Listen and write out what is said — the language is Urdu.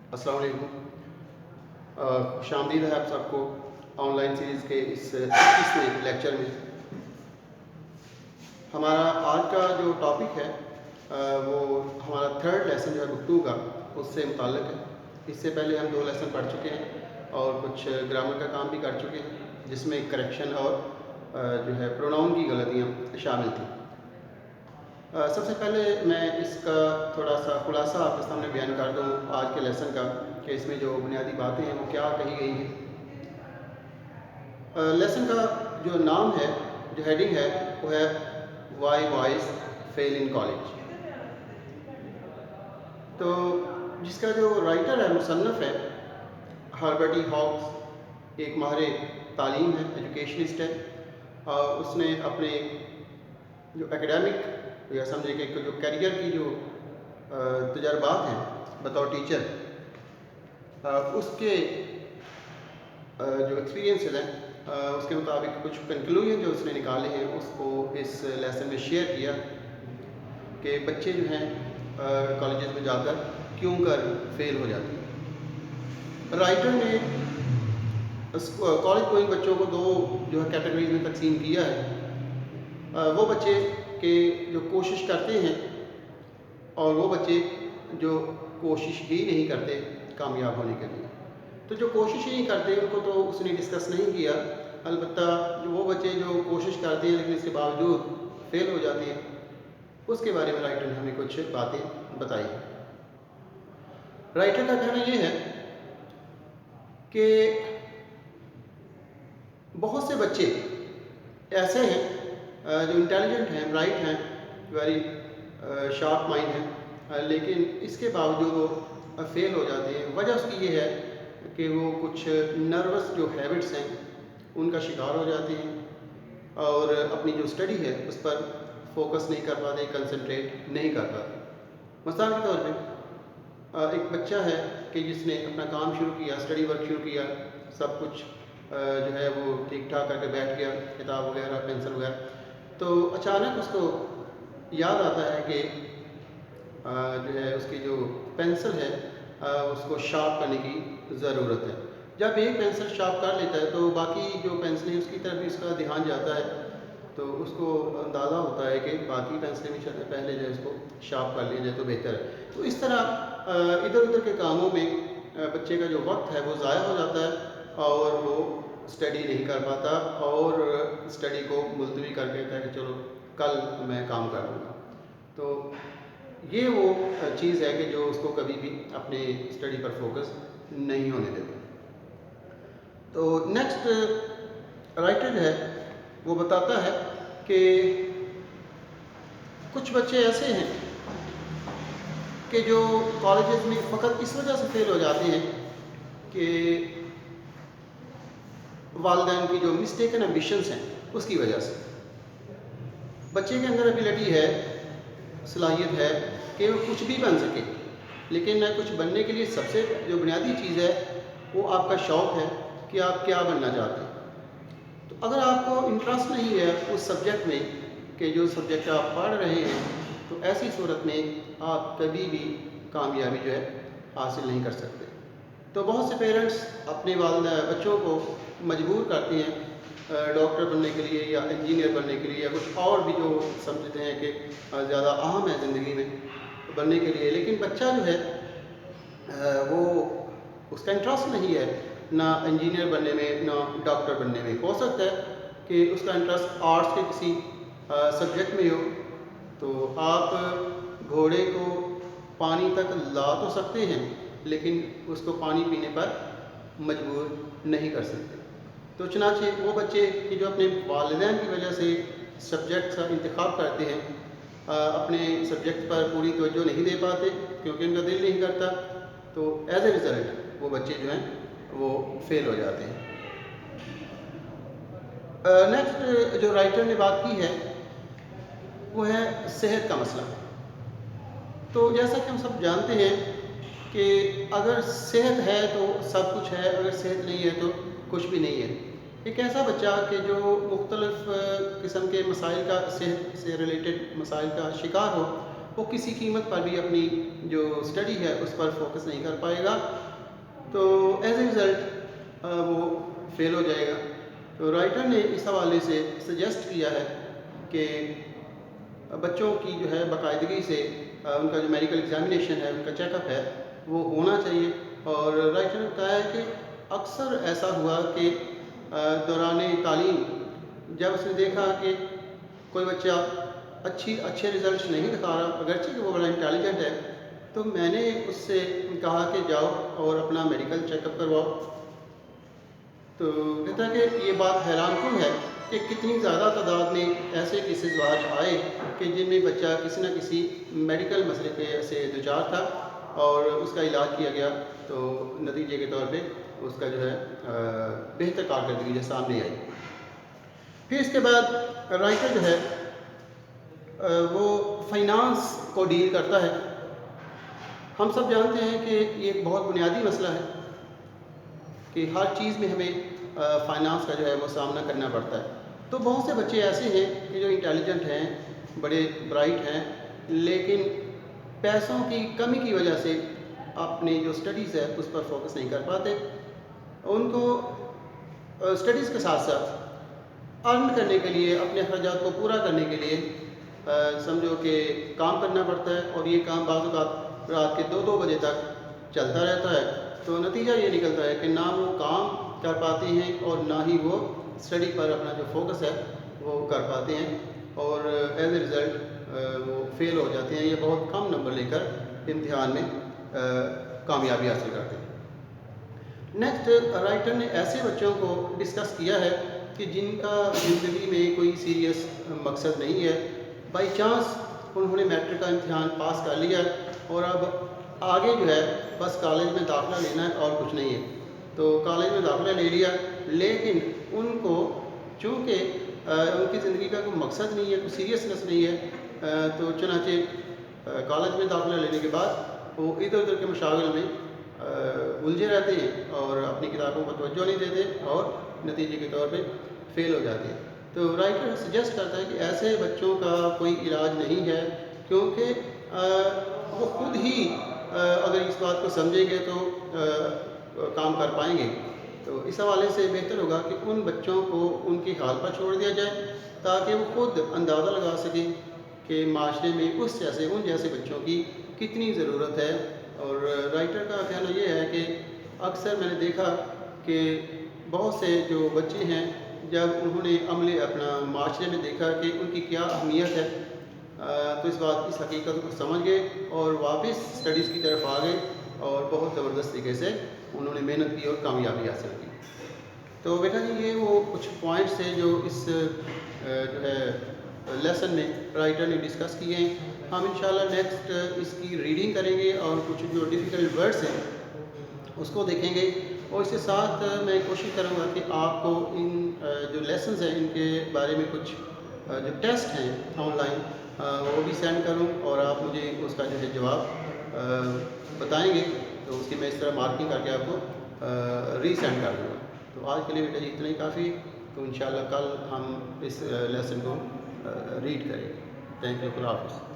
السلام علیکم۔ خوش آمدید ہے آپ سب کو آن لائن سیریز کے اس 21ویں لیکچر میں۔ ہمارا آج کا جو ٹاپک ہے وہ ہمارا تھرڈ لیسن جو ہے گفتگو کا اس سے متعلق ہے۔ اس سے پہلے ہم 2 لیسن پڑھ چکے ہیں اور کچھ گرامر کا کام بھی کر چکے ہیں، جس میں کریکشن اور جو ہے پروناؤن کی غلطیاں شامل تھیں۔ سب سے پہلے میں اس کا تھوڑا سا خلاصہ آپ کے سامنے بیان کر دوں آج کے لیسن کا، کہ اس میں جو بنیادی باتیں ہیں وہ کیا کہی گئی ہیں۔ لیسن کا جو نام ہے، جو ہیڈنگ ہے، وہ ہے why boys fail in college. تو جس کا جو رائٹر ہے، مصنف ہے، ہربرٹ ای ہاکس، ایک ماہر تعلیم ہے، ایجوکیشنسٹ ہے، اور اس نے اپنے جو اکیڈیمک یا سمجھے کہ جو کیریئر کی جو تجربات ہیں بطور ٹیچر، اس کے جو ایکسپیرینسز ہیں، اس کے مطابق کچھ کنکلوژن جو اس نے نکالے ہیں اس کو اس لیسن میں شیئر کیا، کہ بچے جو ہیں کالجز میں جا کر کیوں کر فیل ہو جاتے ہیں۔ رائٹر نے کالج گوئنگ بچوں کو 2 جو ہے کیٹیگریز میں تقسیم کیا ہے۔ وہ بچے کہ جو کوشش کرتے ہیں، اور وہ بچے جو کوشش ہی نہیں کرتے کامیاب ہونے کے لیے۔ تو جو کوشش ہی نہیں کرتے ان کو تو اس نے ڈسکس نہیں کیا، البتہ جو وہ بچے جو کوشش کرتے ہیں لیکن اس کے باوجود فیل ہو جاتے ہیں، اس کے بارے میں رائٹر نے ہمیں کچھ باتیں بتائی ہیں۔ رائٹر کا کہنا یہ ہے کہ بہت سے بچے ایسے ہیں جو انٹیلیجنٹ ہیں، برائٹ ہیں، ویری شارپ مائنڈ ہیں، لیکن اس کے باوجود وہ فیل ہو جاتے ہیں۔ وجہ اس کی یہ ہے کہ وہ کچھ نروس جو ہیبٹس ہیں ان کا شکار ہو جاتے ہیں، اور اپنی جو اسٹڈی ہے اس پر فوکس نہیں کر پاتے، کنسنٹریٹ نہیں کر پاتے۔ مثال کے طور پہ ایک بچہ ہے کہ جس نے اپنا کام شروع کیا، اسٹڈی ورک شروع کیا، سب کچھ جو ہے وہ ٹھیک ٹھاک کر کے بیٹھ گیا، کتاب وغیرہ، پینسل وغیرہ، تو اچانک اس کو یاد آتا ہے کہ جو ہے اس کی جو پینسل ہے اس کو شارپ کرنے کی ضرورت ہے۔ جب ایک پینسل شارپ کر لیتا ہے تو باقی جو پینسلیں اس کی طرف بھی اس کا دھیان جاتا ہے، تو اس کو اندازہ ہوتا ہے کہ باقی پینسلیں بھی پہلے جو ہے اس کو شارپ کر لی جائے تو بہتر ہے۔ تو اس طرح ادھر ادھر کے کاموں میں بچے کا جو وقت ہے وہ ضائع ہو جاتا ہے، اور وہ اسٹڈی نہیں کر پاتا، اور اسٹڈی کو ملتوی کر کے کہتا ہے کہ چلو کل میں کام کر لوں گا۔ تو یہ وہ چیز ہے کہ جو اس کو کبھی بھی اپنے اسٹڈی پر فوکس نہیں ہونے دیتا۔ تو نیکسٹ رائٹر جو ہے وہ بتاتا ہے کہ کچھ بچے ایسے ہیں کہ جو کالجز میں فقط اس وجہ سے فیل ہو جاتے ہیں کہ والدین کی جو مسٹیکن ایمبیشنز ہیں اس کی وجہ سے۔ بچے کے اندر ایبلٹی ہے، صلاحیت ہے کہ وہ کچھ بھی بن سکے، لیکن کچھ بننے کے لیے سب سے جو بنیادی چیز ہے وہ آپ کا شوق ہے کہ آپ کیا بننا چاہتے ہیں۔ تو اگر آپ کو انٹرسٹ نہیں ہے اس سبجیکٹ میں کہ جو سبجیکٹ آپ پڑھ رہے ہیں، تو ایسی صورت میں آپ کبھی بھی کامیابی جو ہے حاصل نہیں کر سکتے۔ تو بہت سے پیرنٹس اپنے بچوں کو مجبور کرتے ہیں ڈاکٹر بننے کے لیے یا انجینئر بننے کے لیے یا کچھ اور بھی جو سمجھتے ہیں کہ زیادہ اہم ہے زندگی میں بننے کے لیے، لیکن بچہ جو ہے وہ اس کا انٹرسٹ نہیں ہے نہ انجینئر بننے میں نہ ڈاکٹر بننے میں۔ ہو سکتا ہے کہ اس کا انٹرسٹ آرٹس کے کسی سبجیکٹ میں ہو، تو آپ گھوڑے کو پانی تک لا تو سکتے ہیں لیکن اس کو پانی پینے پر مجبور نہیں کر سکتے۔ تو چنانچہ وہ بچے کہ جو اپنے والدین کی وجہ سے سبجیکٹ کا انتخاب کرتے ہیں، اپنے سبجیکٹ پر پوری توجہ نہیں دے پاتے کیونکہ ان کا دل نہیں کرتا، تو ایز اے ریزلٹ وہ بچے جو ہیں وہ فیل ہو جاتے ہیں۔ نیکسٹ جو رائٹر نے بات کی ہے وہ ہے صحت کا مسئلہ۔ تو جیسا کہ ہم سب جانتے ہیں کہ اگر صحت ہے تو سب کچھ ہے، اگر صحت نہیں ہے تو کچھ بھی نہیں ہے۔ ایک ایسا بچہ کہ جو مختلف قسم کے مسائل کا، صحت سے ریلیٹڈ مسائل کا شکار ہو، وہ کسی قیمت پر بھی اپنی جو اسٹڈی ہے اس پر فوکس نہیں کر پائے گا، تو ایز اے رزلٹ وہ فیل ہو جائے گا۔ تو رائٹر نے اس حوالے سے سجیسٹ کیا ہے کہ بچوں کی جو ہے باقاعدگی سے ان کا جو میڈیکل ایگزامینیشن ہے، ان کا چیک اپ ہے، وہ ہونا چاہیے۔ اور رائٹر نے بتایا ہے کہ اکثر ایسا ہوا کہ دوران تعلیم جب اس نے دیکھا کہ کوئی بچہ اچھے رزلٹس نہیں دکھا رہا، اگرچہ کہ وہ بڑا انٹیلیجنٹ ہے، تو میں نے اس سے کہا کہ جاؤ اور اپنا میڈیکل چیک اپ کرواؤ۔ تو کہتا ہے کہ یہ بات حیران کن ہے کہ کتنی زیادہ تعداد میں ایسے کیسز آج آئے کہ جن میں بچہ کسی نہ کسی میڈیکل مسئلے پہ سے دوچار تھا اور اس کا علاج کیا گیا، تو نتیجے کے طور پہ اس کا جو ہے بہتر کارکردگی جو سامنے آئی۔ پھر اس کے بعد رائٹر جو ہے وہ فائنانس کو ڈیل کرتا ہے۔ ہم سب جانتے ہیں کہ یہ ایک بہت بنیادی مسئلہ ہے کہ ہر چیز میں ہمیں فائنانس کا جو ہے وہ سامنا کرنا پڑتا ہے۔ تو بہت سے بچے ایسے ہیں کہ جو انٹیلیجنٹ ہیں، بڑے برائٹ ہیں، لیکن پیسوں کی کمی کی وجہ سے اپنی جو اسٹڈیز ہے اس پر فوکس نہیں کر پاتے۔ ان کو اسٹڈیز کے ساتھ ساتھ ارن کرنے کے لیے، اپنے اخراجات کو پورا کرنے کے لیے سمجھو کہ کام کرنا پڑتا ہے، اور یہ کام بعض اوقات رات کے 2 بجے تک چلتا رہتا ہے۔ تو نتیجہ یہ نکلتا ہے کہ نہ وہ کام کر پاتے ہیں اور نہ ہی وہ اسٹڈی پر اپنا جو فوکس ہے وہ کر پاتے ہیں، اور ایز اے رزلٹ وہ فیل ہو جاتے ہیں یا بہت کم نمبر لے کر امتحان میں کامیابی حاصل کرتے ہیں۔ نیکسٹ، رائٹر نے ایسے بچوں کو ڈسکس کیا ہے کہ جن کا زندگی میں کوئی سیریس مقصد نہیں ہے، بائی چانس انہوں نے میٹرک کا امتحان پاس کر لیا اور اب آگے جو ہے بس کالج میں داخلہ لینا ہے اور کچھ نہیں ہے۔ تو کالج میں داخلہ لے لیا، لیکن ان کو چونکہ ان کی زندگی کا کوئی مقصد نہیں ہے، کوئی سیریسنس نہیں ہے، تو چنانچہ کالج میں داخلہ لینے کے بعد وہ ادھر ادھر کے مشاغل میں الجھے رہتے ہیں اور اپنی کتابوں پر توجہ نہیں دیتے اور نتیجے کے طور پہ فیل ہو جاتے ہیں۔ تو رائٹر سجیسٹ کرتا ہے کہ ایسے بچوں کا کوئی علاج نہیں ہے، کیونکہ وہ خود ہی اگر اس بات کو سمجھیں گے تو کام کر پائیں گے۔ تو اس حوالے سے بہتر ہوگا کہ ان بچوں کو ان کی حال پر چھوڑ دیا جائے تاکہ وہ خود اندازہ لگا سکیں کہ معاشرے میں ان جیسے بچوں کی کتنی ضرورت ہے۔ اور رائٹر کا کہنا یہ ہے کہ اکثر میں نے دیکھا کہ بہت سے جو بچے ہیں، جب انہوں نے عمل اپنا معاشرے میں دیکھا کہ ان کی کیا اہمیت ہے، تو اس حقیقت کو سمجھ گئے اور واپس اسٹڈیز کی طرف آ گئے اور بہت زبردست طریقے سے انہوں نے محنت کی اور کامیابی حاصل کی۔ تو بیٹا جی، یہ وہ کچھ پوائنٹس ہیں جو اس جو ہے لیسن میں رائٹر نے ڈسکس کیے ہیں۔ ہم انشاءاللہ نیکسٹ اس کی ریڈنگ کریں گے اور کچھ جو ڈیفیکلٹ ورڈس ہیں اس کو دیکھیں گے، اور اس کے ساتھ میں کوشش کروں گا کہ آپ کو ان جو لیسنز ہیں ان کے بارے میں کچھ جو ٹیسٹ ہیں آن لائن وہ بھی سینڈ کروں، اور آپ مجھے اس کا جو ہے جواب بتائیں گے، تو اس کی میں اس طرح مارکنگ کر کے آپ کو ری سینڈ کر دوں گا۔ تو آج کے لیے بیٹا جی اتنا ہی کافی، تو انشاءاللہ کل ہم اس لیسن کو ریڈ کریں گے۔ تھینک یو، خدا حافظ۔